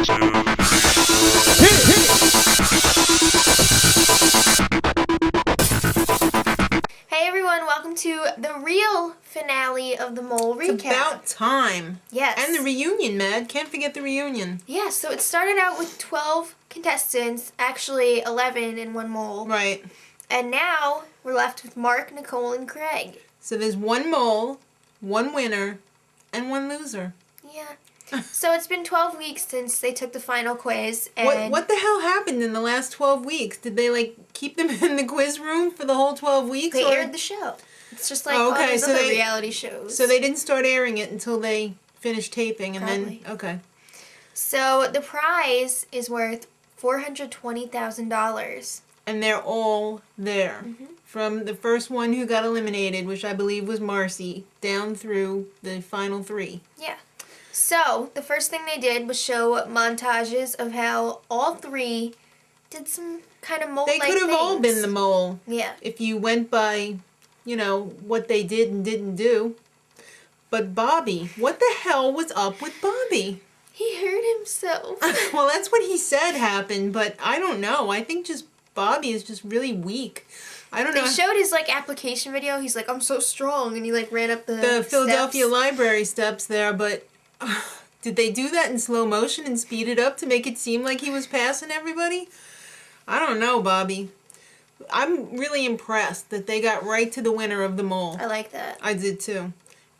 Hey everyone, welcome to the real finale of the Mole recap. It's about time. Yes. And the reunion, Mad. Can't forget the reunion. Yeah, so it started out with 12 contestants, actually 11 and one mole. Right. And now we're left with Mark, Nicole, and Craig. So there's one mole, one winner, and one loser. Yeah. So it's been 12 weeks since they took the final quiz. And What the hell happened in the last 12 weeks? Did they, keep them in the quiz room for the whole 12 weeks? They aired the show. It's just like all those other reality shows. So they didn't start airing it until they finished taping, and Probably. then, okay. So the prize is worth $420,000. And they're all there. Mm-hmm. From the first one who got eliminated, which I believe was Marcy, down through the final three. Yeah. So, the first thing they did was show montages of how all three did some kind of mole-like They could have all been the mole. Yeah. If you went by, what they did and didn't do. But Bobby, what the hell was up with Bobby? He hurt himself. Well, that's what he said happened, but I don't know. I think just Bobby is just really weak. I don't know. They showed his, application video. He's like, I'm so strong, and he, ran up the Philadelphia steps. Library steps there, but did they do that in slow motion and speed it up to make it seem like he was passing everybody? I don't know, Bobby. I'm really impressed that they got right to the winner of the mole. I like that. I did too.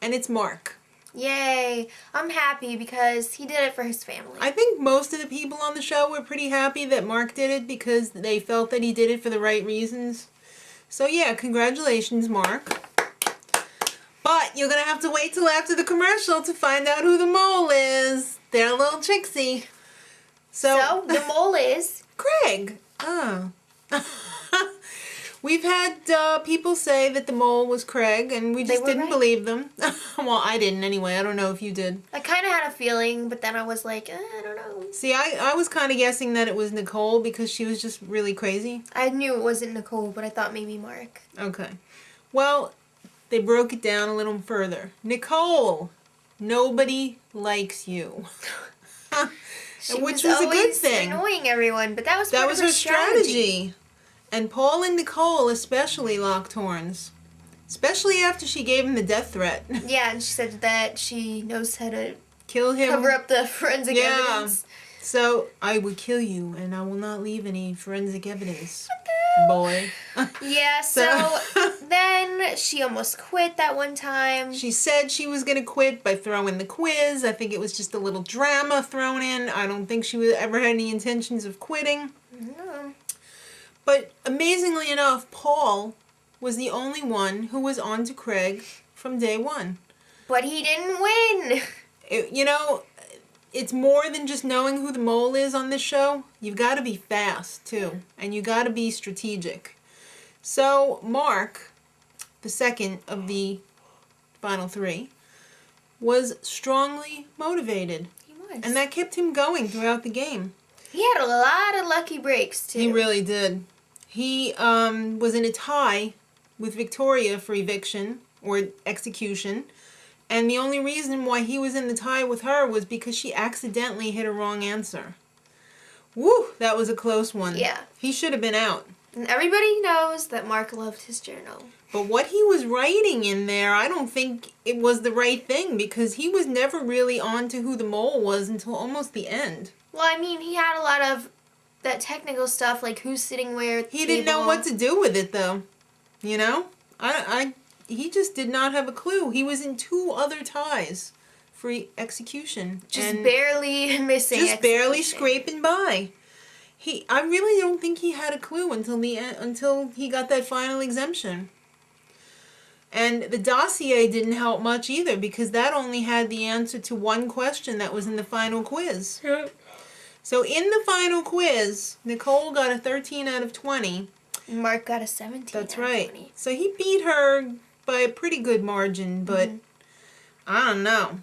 And it's Mark. Yay. I'm happy because he did it for his family. I think most of the people on the show were pretty happy that Mark did it because they felt that he did it for the right reasons. So yeah, congratulations, Mark. But you're going to have to wait till after the commercial to find out who the mole is. They're a little tricksy. So the mole is... Craig. Oh. We've had people say that the mole was Craig, and we just didn't believe them. Well, I didn't anyway. I don't know if you did. I kind of had a feeling, but then I was like, I don't know. See, I was kind of guessing that it was Nicole because she was just really crazy. I knew it wasn't Nicole, but I thought maybe Mark. Okay. Well, they broke it down a little further. Nicole, nobody likes you. Which was a good thing. Annoying everyone, but that was her strategy. And Paul and Nicole especially locked horns. Especially after she gave him the death threat. Yeah, and she said that she knows how to kill him. Cover up the forensic evidence. So, I would kill you, and I will not leave any forensic evidence, boy. Yeah, so then she almost quit that one time. She said she was going to quit by throwing the quiz. I think it was just a little drama thrown in. I don't think she ever had any intentions of quitting. No. But amazingly enough, Paul was the only one who was on to Craig from day one. But he didn't win. It's more than just knowing who the mole is on this show. You've got to be fast, too. And you got to be strategic. So, Mark, the second of the final three, was strongly motivated. He was. And that kept him going throughout the game. He had a lot of lucky breaks, too. He really did. He was in a tie with Victoria for eviction or execution. And the only reason why he was in the tie with her was because she accidentally hit a wrong answer. Woo, that was a close one. Yeah. He should have been out. And everybody knows that Mark loved his journal. But what he was writing in there, I don't think it was the right thing because he was never really on to who the mole was until almost the end. Well, I mean, he had a lot of that technical stuff, like who's sitting where at the He didn't know what to do with it, though. You know? He just did not have a clue. He was in 2 other ties for execution. Just barely missing just barely scraping by. I really don't think he had a clue until he got that final exemption. And the dossier didn't help much either because that only had the answer to one question that was in the final quiz. Yep. So in the final quiz, Nicole got a 13 out of 20. Mark got a 17 That's out right. of 20. So he beat her by a pretty good margin, but I don't know.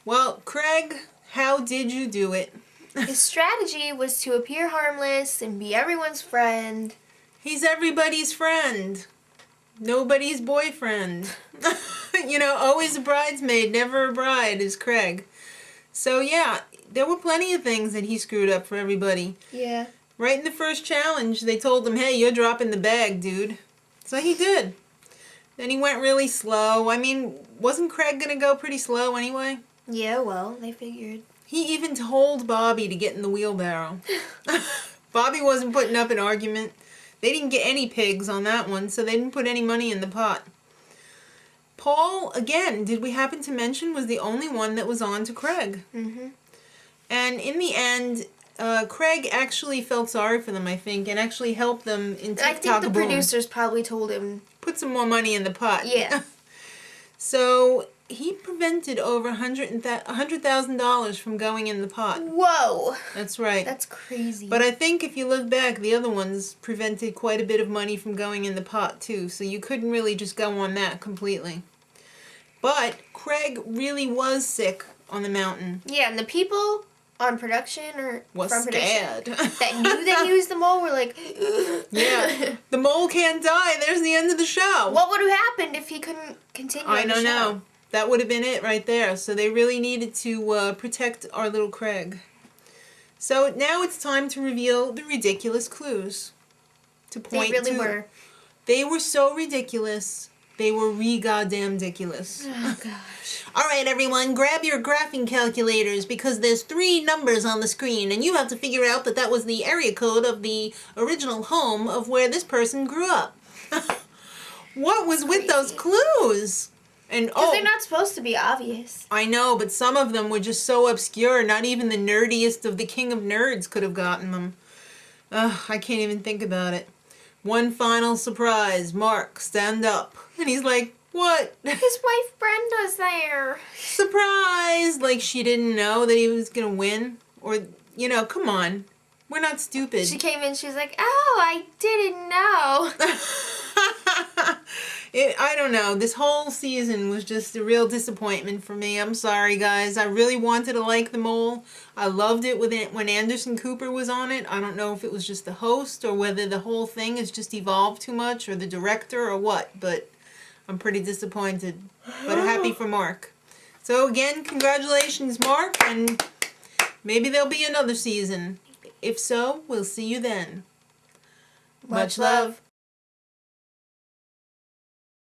Well, Craig, how did you do it? His strategy was to appear harmless and be everyone's friend. He's everybody's friend. Nobody's boyfriend. Always a bridesmaid, never a bride is Craig. So yeah, there were plenty of things that he screwed up for everybody. Yeah. Right in the first challenge, they told him, hey, you're dropping the bag, dude. So he did. Then he went really slow. I mean, wasn't Craig going to go pretty slow anyway? Yeah, well, they figured. He even told Bobby to get in the wheelbarrow. Bobby wasn't putting up an argument. They didn't get any pigs on that one, so they didn't put any money in the pot. Paul, again, did we happen to mention, was the only one that was on to Craig. Mm-hmm. And in the end, Craig actually felt sorry for them, I think, and actually helped them in TikTok. I think the producers probably told him... Put some more money in the pot. Yeah. So he prevented over $100,000 from going in the pot. Whoa. That's right. That's crazy. But I think if you look back, the other ones prevented quite a bit of money from going in the pot too. So you couldn't really just go on that completely. But Craig really was sick on the mountain. Yeah, and the people on production or was from scared. production that knew that he was the mole were like, yeah, the mole can't die. There's the end of the show. What would have happened if he couldn't continue? I on the don't show? know. That would have been it right there. So they really needed to protect our little Craig. So now it's time to reveal the ridiculous clues. To point They really to. were. They were so ridiculous. They were goddamn ridiculous. Oh gosh. All right, everyone, grab your graphing calculators because there's 3 numbers on the screen, and you have to figure out that that was the area code of the original home of where this person grew up. What was with those clues? And Because they're not supposed to be obvious. I know, but some of them were just so obscure. Not even the nerdiest of the king of nerds could have gotten them. Ugh, I can't even think about it. One final surprise. Mark, stand up. And he's like, what? His wife Brenda's there. Surprise! Like she didn't know that he was going to win. Or, you know, come on. We're not stupid. She came in, she was like, oh, I didn't know. I don't know. This whole season was just a real disappointment for me. I'm sorry, guys. I really wanted to like The Mole. I loved it when Anderson Cooper was on it. I don't know if it was just the host or whether the whole thing has just evolved too much or the director or what, but I'm pretty disappointed. But happy for Mark. So again, congratulations, Mark, and maybe there'll be another season. If so, we'll see you then. Much love.